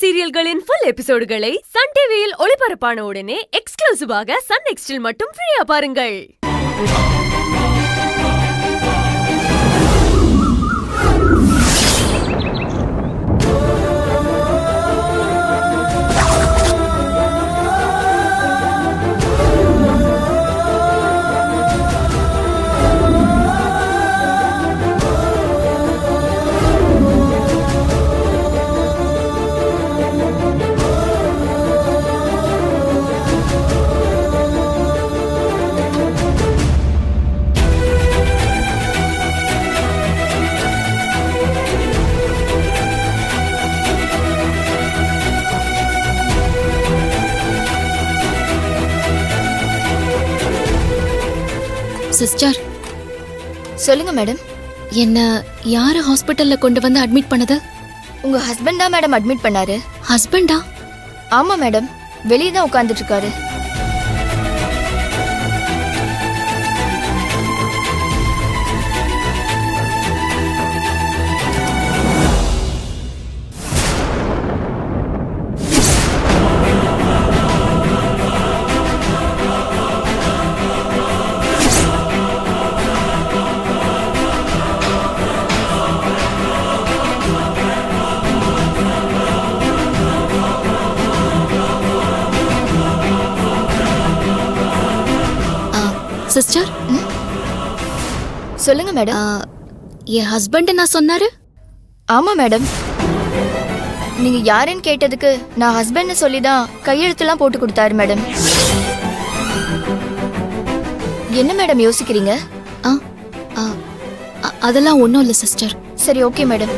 சீரியல்களின் full எபிசோடுகளை Sun டிவியில் ஒளிபரப்பான உடனே எக்ஸ்க்ளூசிவாக சன் நெக்ஸ்டில் மட்டும் ஃப்ரீயா பாருங்கள். சிஸ்டர், சொல்லுங்க மேடம். என்ன யாரு ஹாஸ்பிட்டல்ல கொண்டு வந்து அட்மிட் பண்ணது? உங்க ஹஸ்பண்ட் தான் மேடம் அட்மிட் பண்ணாரு. ஹஸ்பண்டா? ஆமா மேடம், வெளியே தான் உட்கார்ந்துட்டு இருக்காரு. சிஸ்டர், சொல்லுங்க மேடம். என் ஹஸ்பண்ட் நான் சொன்னாரு. ஆமா மேடம், நீங்க யாருன்னு கேட்டதுக்கு நான் ஹஸ்பண்ட் சொல்லிதான் கையெழுத்துலாம் போட்டு கொடுத்தாரு மேடம். என்ன மேடம் யோசிக்கிறீங்க? அதெல்லாம் ஒன்றும் இல்லை சிஸ்டர். சரி, ஓகே மேடம்.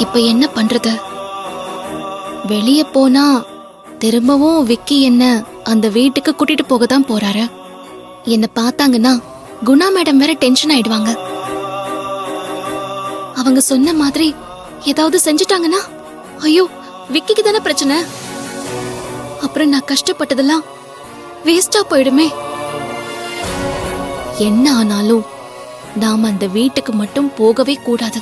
இப்ப என்ன பண்றது? வெளிய போனா திரும்பவும் விக்கி என்ன அந்த வீட்டுக்கு கூட்டிட்டு போக தான் போறாரு. என்ன பார்த்தாங்கன்னா குணா மேடம் வேற டென்ஷன் ஆயிடுவாங்க. அவங்க சொன்ன மாதிரி ஏதாவது செஞ்சுட்டாங்கன்னா ஐயோ விக்கிக்கு தானே பிரச்சனை. அப்புறம் நான் கஷ்டப்பட்டதெல்லாம் வேஸ்டா போயிடுமே. என்ன ஆனாலும் நாம அந்த வீட்டுக்கு மட்டும் போகவே கூடாது.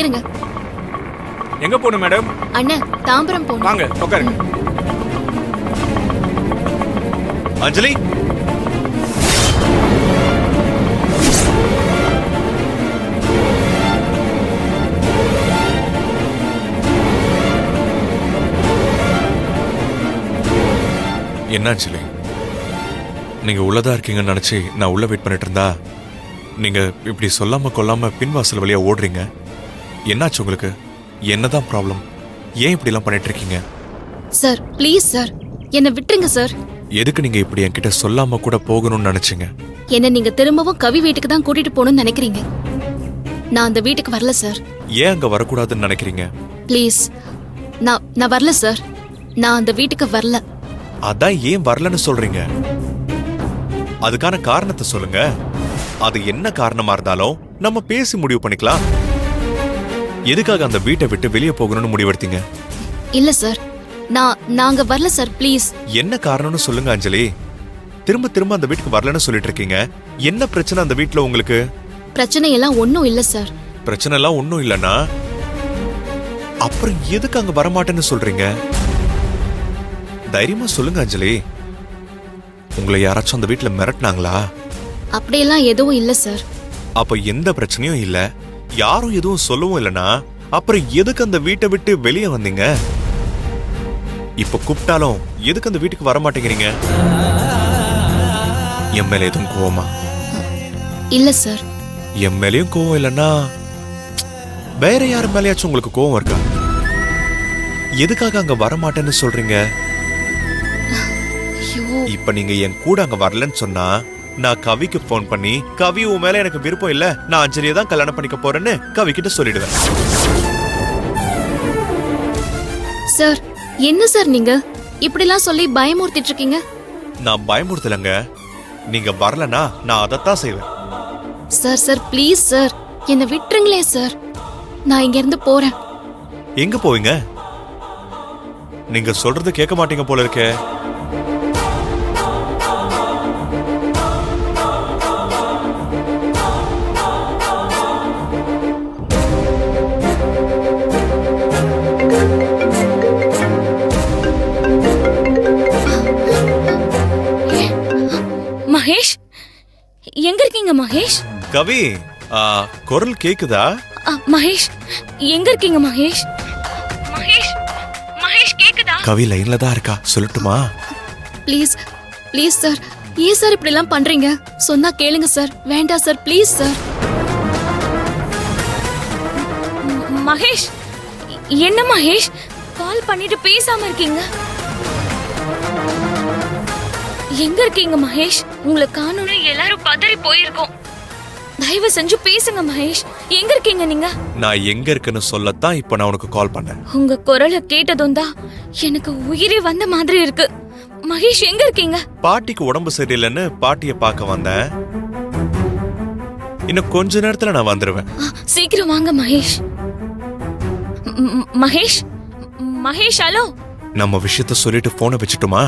இருங்க. எங்க போணும் மேடம்? அண்ணா, தாம்பரம் போணும். வாங்க உட்காருங்க. அஞ்சலி, என்ன அஞ்சலி, நீங்க உள்ளதா இருக்கீங்கன்னு நினைச்சு நான் உள்ள வெயிட் பண்ணிட்டு இருந்தா நீங்க இப்படி சொல்லாம கொல்லாம பின்வாசல் வழியா ஓடுறீங்க. என்னாச்சு உங்களுக்கு? என்னதான் ப்ராப்ளம்? ஏன் இப்படி எல்லாம் பண்ணிட்டு இருக்கீங்க? சார் ப்ளீஸ் சார், என்ன விட்டுருங்க சார். எதுக்கு நீங்க இப்படி என்கிட்ட சொல்லாம கூட போகணும்னு நினைச்சீங்க? என்ன நீங்க திரும்பவும் கவி வீட்டுக்கு தான் கூட்டிட்டு போகணும்னு நினைக்கிறீங்க. நான் அந்த வீட்டுக்கு வரல சார். ஏன் அங்க வரக்கூடாதுன்னு நினைக்கிறீங்க? ப்ளீஸ், நான் வரல சார். நான் அந்த வீட்டுக்கு வரல. அதான் ஏன் வரலன்னு சொல்றீங்க? அதுக்கான காரணத்தை சொல்லுங்க. அது என்ன காரணமா இருந்தாலும் நம்ம பேசி முடிவு பண்ணிக்கலாம். எதுக்காக அந்த வீட்டை விட்டு வெளியே போகணும்னு முடிவெடுத்தீங்க? இல்ல சார், நாங்க வரல சார். ப்ளீஸ். என்ன காரணம்னு சொல்லுங்க அஞ்சலி. திரும்ப திரும்ப அந்த வீட்டுக்கு வரலன்னு சொல்லிட்டு இருக்கீங்க. என்ன பிரச்சனை அந்த வீட்டுல உங்களுக்கு? பிரச்சனை எல்லாம் ஒண்ணும் இல்ல சார். பிரச்சனை எல்லாம் ஒண்ணும் இல்லனா அப்புறம் எதுக்கு அங்க வரமாட்டேன்னு சொல்றீங்க? தைரியமா சொல்லுங்க அஞ்சலி. உங்களை யாராச்சும் அந்த வீட்டுல மிரட்டினாங்களா? அப்படியெல்லாம் எதுவும் இல்ல சார். அப்ப எந்த பிரச்சனையும் இல்ல, யாரும் எதுவும் சொல்லவும் இல்லனா அப்புறம் எதுக்கு அந்த வீட்டை விட்டு வெளியே வந்தீங்க? இப்ப கூப்பிட்டாலும் எதுக்கு அந்த வீட்டுக்கு வர மாட்டேங்கிறீங்க? என் மேல எதுவும் கோவமா? இல்ல சார். என் மேலயும் கோவம் இல்லைன்னா வேற யார் மேலயாச்சும் உங்களுக்கு கோவம் இருக்கா? எதுக்காக அங்க வர மாட்டேன்னு சொல்றீங்க? ஐயோ, இப்ப நீங்க என் கூட அங்க வரலன்னு சொன்னா நான் கவிக்கு போன் பண்ணி, கவி உன் மேல எனக்கு விருப்பம் இல்ல, நான் அஞ்சலியை தான் கல்யாணம் பண்ணிக்க போறேன்னு கவி கிட்ட சொல்லிடுவேன். சார் என்ன சார் நீங்க இப்படிலாம் சொல்லி பயமுறுத்திட்டு இருக்கீங்க? நான் பயமுறுத்தலங்க. நீங்க வரலனா நான் அதைத்தான் செய்வேன். சார் சார் ப்ளீஸ் சார், என்னை விட்டுருங்களே சார். நான் இங்க இருந்து போறேன். எங்க போவீங்க? நீங்க சொல்றது கேட்க மாட்டீங்க போல இருக்கே. மகேஷ், எங்க இருக்கீங்க மகேஷ்? கவி, குரல் கேக்குதா? மகேஷ், எங்க இருக்கீங்க மகேஷ்? மகேஷ், மகேஷ் கேக்குதா? கவி லைன்ல தான் இருக்கா, சொல்லட்டுமா? ப்ளீஸ் ப்ளீஸ் சார், ஏன் சார் இப்படிலாம் பண்றீங்க? சொன்னா கேளுங்க சார். வேண்டாம் சார், ப்ளீஸ் சார். மகேஷ், என்ன மகேஷ் கால் பண்ணிட்டு பேசாம இருக்கீங்க? எங்க இருக்கீங்க மகேஷ்? உங்களை காணோம்னு எல்லாரும் பதறி போயிருக்கோம். தயவு செஞ்சு பேசுங்க மகேஷ். எங்க இருக்கீங்க நீங்க? நான் எங்க இருக்குன்னு சொல்லத்தான் இப்ப நான் உனக்கு கால் பண்ணேன். உங்க குரலை கேட்டதும் தான் எனக்கு உயிரே வந்த மாதிரி இருக்கு. மகேஷ் எங்க இருக்கீங்க? பாட்டிக்கு உடம்பு சரியில்லைன்னு பாட்டிய பார்க்க வந்தேன். இன்னும் கொஞ்ச நேரத்துல நான் வந்துருவேன். சீக்கிரம் வாங்க மகேஷ். மகேஷ், மகேஷ், ஹலோ. நம்ம விஷயத்த சொல்லிட்டு போனை வச்சுட்டுமா?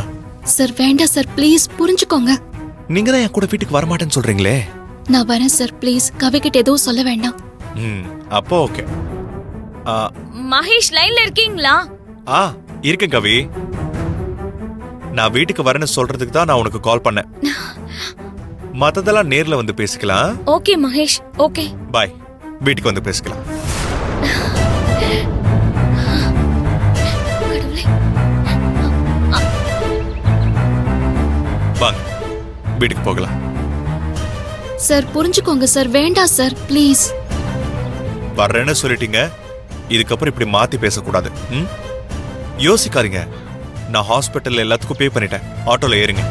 சார் வேண்டாம் சார், ப்ளீஸ் புரிஞ்சுக்கோங்க. நீங்க தான் என் கூட வீட்டுக்கு வரமாட்டேன்னு சொல்றீங்களே. நான் வரேன் சார், ப்ளீஸ். கவி கிட்ட எதுவும் சொல்ல வேண்டாம். அப்போ ஓகே. மகேஷ் லைன்ல இருக்கீங்களா? இருக்கேன் கவி. நான் வீட்டுக்கு வரேன்னு சொல்றதுக்கு தான் நான் உனக்கு கால் பண்ணேன். மத்ததெல்லாம் நேர்ல வந்து பேசிக்கலாம். Okay Mahesh, okay. பாய். வீட்டுக்கு வந்து பேசிக்கலாம். கடவுளே. வாங்க, வீட்டுக்கு போகலாம். சார் புரிஞ்சுக்கோங்க சார், வேண்டாம் சார், ப்ளீஸ். வர்றேன்னு சொல்லிட்டீங்க, இதுக்கப்புறம் இப்படி மாத்தி பேசக்கூடாது. யோசிக்காதீங்க. நான் ஹாஸ்பிட்டல்ல எல்லாத்துக்கும் பே பண்ணிட்டேன். ஆட்டோல ஏறுங்க.